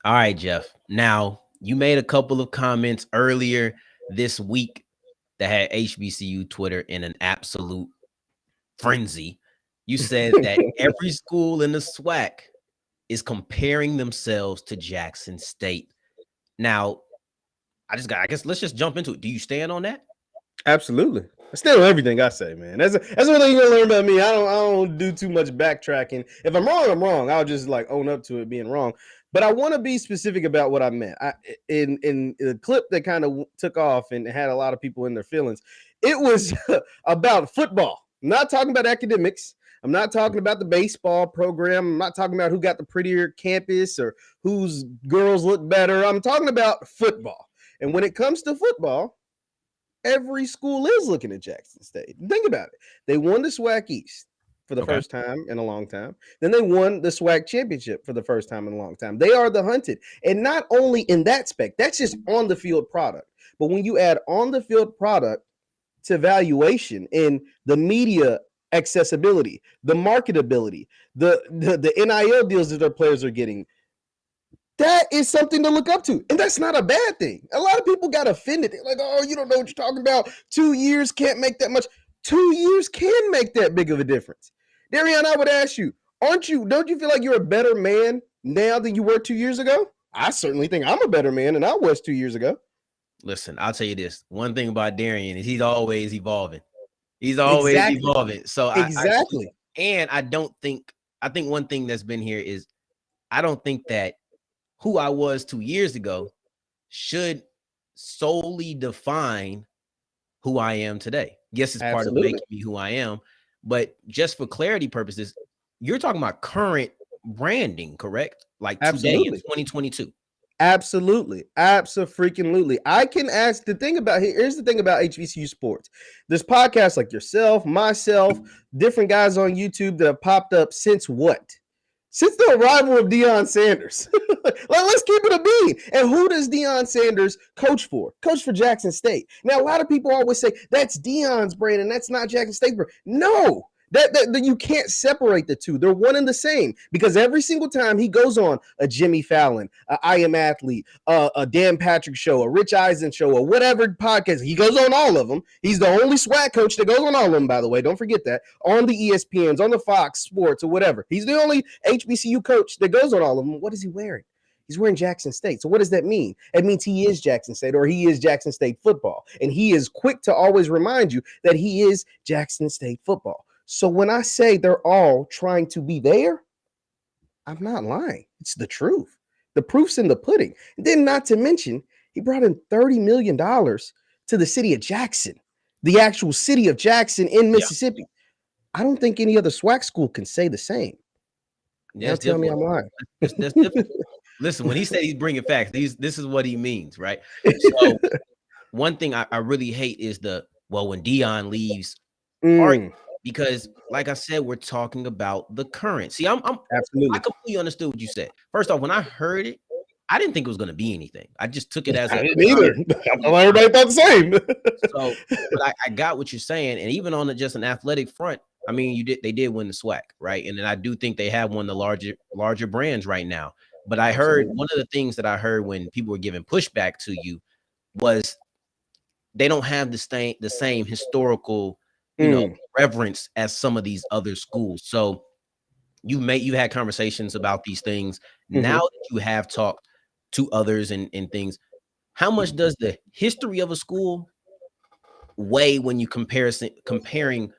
All right, Jeff. Now, you made a couple of comments earlier this week that had HBCU Twitter in an absolute frenzy. You said that every school in the SWAC is comparing themselves to Jackson State. Now, I guess let's just jump into it. Do you stand on that? Absolutely. I stand on everything I say, man. That's one thing you're gonna learn about me. I don't do too much backtracking. If I'm wrong, I'm wrong. I'll just like own up to it being wrong. But I want to be specific about what I meant. In the clip that kind of took off and had a lot of people in their feelings, it was about football. I'm not talking about academics. I'm not talking about the baseball program. I'm not talking about who got the prettier campus or whose girls look better. I'm talking about football. And when it comes to football, every school is looking at Jackson State. Think about it. They won the SWAC East for the first time in a long time. Then they won the SWAC championship for the first time in a long time. They are the hunted. And not only in that spec, that's just on the field product. But when you add on the field product to valuation in the media accessibility, the marketability, the NIL deals that their players are getting, that is something to look up to. And that's not a bad thing. A lot of people got offended. They're like, oh, you don't know what you're talking about. 2 years can't make that much. 2 years can make that big of a difference. Deion, I would ask you, don't you feel like you're a better man now than you were 2 years ago? I certainly think I'm a better man than I was 2 years ago. Listen, I'll tell you this. One thing about Darian is he's always evolving. He's always evolving. So exactly. I think one thing that's been here is I don't think that who I was 2 years ago should solely define who I am today. Yes, it's part of making me who I am, but just for clarity purposes, you're talking about current branding, correct? Like today in 2022. Absolutely. Absolutely. I can ask here's the thing about HBCU sports. There's podcasts like yourself, myself, different guys on YouTube that have popped up since what? Since the arrival of Deion Sanders. Let's keep it a bean. And who does Deion Sanders coach for? Coach for Jackson State. Now, a lot of people always say, that's Deion's brand and that's not Jackson State's brand. No. That you can't separate the two. They're one and the same because every single time he goes on a Jimmy Fallon, a I Am Athlete, a Dan Patrick show, a Rich Eisen show, or whatever podcast, he goes on all of them. He's the only SWAC coach that goes on all of them, by the way. Don't forget that. On the ESPNs, on the Fox Sports, or whatever. He's the only HBCU coach that goes on all of them. What is he wearing? He's wearing Jackson State. So what does that mean? It means he is Jackson State or he is Jackson State football. And he is quick to always remind you that he is Jackson State football. So when I say they're all trying to be there, I'm not lying. It's the truth. The proof's in the pudding. And then not to mention, he brought in $30 million to the city of Jackson, the actual city of Jackson in Mississippi. Yeah. I don't think any other SWAC school can say the same. Now tell me I'm lying. That's difficult. Listen, when he said he's bringing facts, this is what he means, right? So one thing I really hate is when Deion leaves, because like I said, we're talking about the current. See, I'm absolutely. I completely understood what you said. First off, when I heard it, I didn't think it was going to be anything. I just took it as I didn't either. Everybody thought the same. So, but I got what you're saying, and even on just an athletic front, I mean, they did win the SWAC, right? And then I do think they have one of the larger brands right now. But I heard one of the things that I heard when people were giving pushback to you was they don't have the same historical, reverence as some of these other schools. So you had conversations about these things. Now that you have talked to others and things, how much does the history of a school weigh when you comparing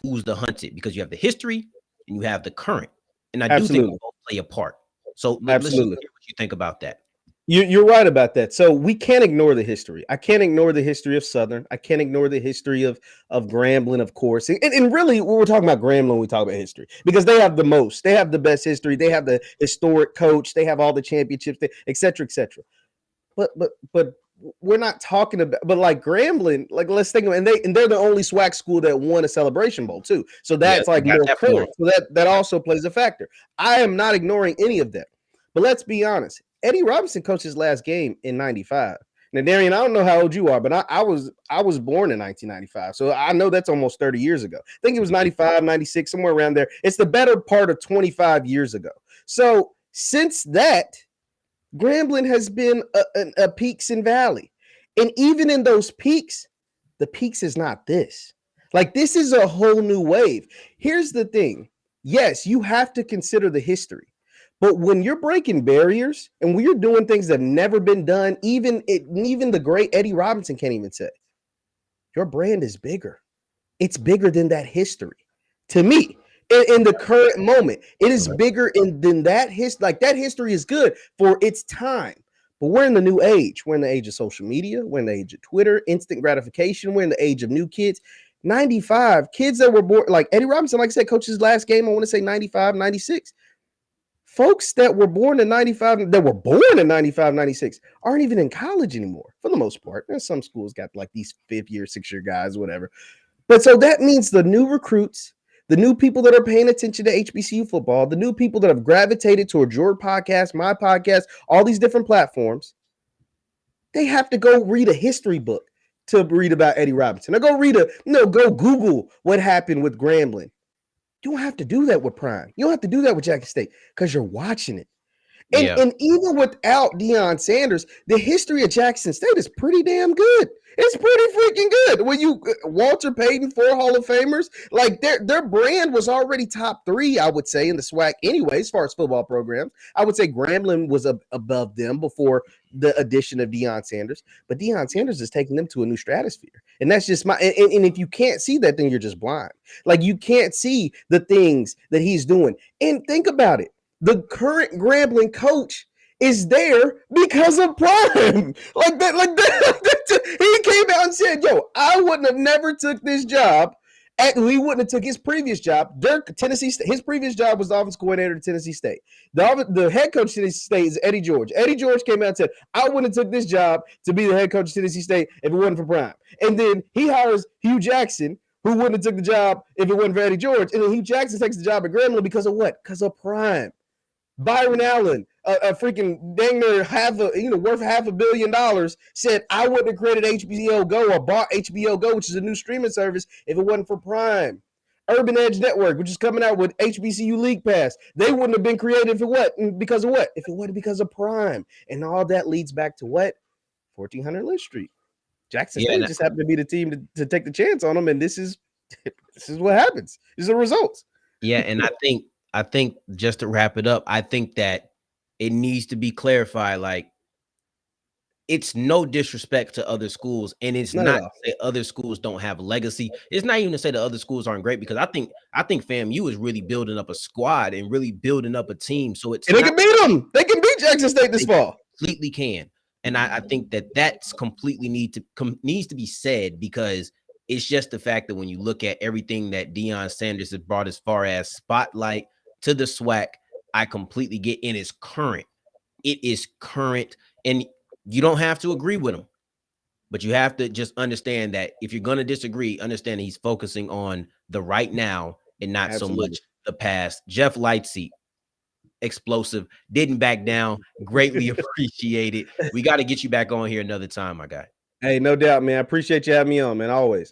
who's the hunted? Because you have the history and you have the current, and I do think they both play a part. So let's hear what you think about that. You're right about that. So we can't ignore the history. I can't ignore the history of Southern. I can't ignore the history of Grambling, of course. And really, we're talking about Grambling when we talk about history because they have the most. They have the best history. They have the historic coach. They have all the championships, et cetera, et cetera. But we're not talking about. But like Grambling, like let's think of, and they're the only SWAC school that won a Celebration Bowl too. So that's more current. So that also plays a factor. I am not ignoring any of that. But let's be honest. Eddie Robinson coached his last game in 95. Now, Darian, I don't know how old you are, but I was born in 1995. So I know that's almost 30 years ago. I think it was 95, 96, somewhere around there. It's the better part of 25 years ago. So since that, Grambling has been a peaks and valley. And even in those peaks, the peaks is not this. Like, this is a whole new wave. Here's the thing. Yes, you have to consider the history. But when you're breaking barriers and when you're doing things that have never been done, even the great Eddie Robinson can't even say, your brand is bigger. It's bigger than that history. To me, in the current moment, it is bigger than that history. Like, that history is good for its time. But we're in the new age. We're in the age of social media. We're in the age of Twitter, instant gratification. We're in the age of new kids. 95 kids that were born, like Eddie Robinson, like I said, coach's last game, I want to say 95, 96. Folks that were born in 95, that were born in 95, 96 aren't even in college anymore for the most part. There's some schools got like these 5th year, 6th year guys, whatever. But so that means the new recruits, the new people that are paying attention to HBCU football, the new people that have gravitated toward your podcast, my podcast, all these different platforms, they have to go read a history book to read about Eddie Robinson. Or go go Google what happened with Grambling. You don't have to do that with Prime. You don't have to do that with Jackson State because you're watching it. And even without Deion Sanders, the history of Jackson State is pretty damn good. It's pretty freaking good. When you Walter Payton, 4 Hall of Famers, like their brand was already top 3, I would say, in the SWAC anyway, as far as football programs. I would say Grambling was above them before the addition of Deion Sanders. But Deion Sanders is taking them to a new stratosphere. And that's just and if you can't see that, then you're just blind. Like, you can't see the things that he's doing. And think about it. The current Grambling coach is there because of Prime. Like that. He came out and said, yo, I wouldn't have never took this job. He wouldn't have took his previous job. Tennessee State, his previous job was the offense coordinator at Tennessee State. The head coach of Tennessee State is Eddie George. Eddie George came out and said, I wouldn't have took this job to be the head coach of Tennessee State if it wasn't for Prime. And then he hires Hugh Jackson, who wouldn't have took the job if it wasn't for Eddie George. And then Hugh Jackson takes the job at Grambling because of what? Because of Prime. Byron Allen, a freaking dang near worth $500 million, said I wouldn't have created HBO Go or bought HBO Go, which is a new streaming service, if it wasn't for Prime. Urban Edge Network, which is coming out with HBCU League Pass, they wouldn't have been created for what? Because of what? If it wasn't because of Prime. And all that leads back to what? 1400 Lynch Street. Jackson State just happened to be the team to take the chance on them, and this is what happens. These are the results. Yeah, and I think just to wrap it up, I think that it needs to be clarified. Like, it's no disrespect to other schools, and it's not to say other schools don't have legacy. It's not even to say that other schools aren't great, because I think FAMU is really building up a squad and really building up a team. So and they can beat them. They can beat Jackson State this fall. Completely can, and I think that's completely needs to be said, because it's just the fact that when you look at everything that Deion Sanders has brought as far as spotlight to the SWAC, I completely get in. It's current. It is current. And you don't have to agree with him, but you have to just understand that if you're going to disagree, understand that he's focusing on the right now and not so much the past. Jeff Lightsy, explosive, didn't back down. Greatly appreciate it. We got to get you back on here another time, my guy. Hey, no doubt, man. I appreciate you having me on, man. Always.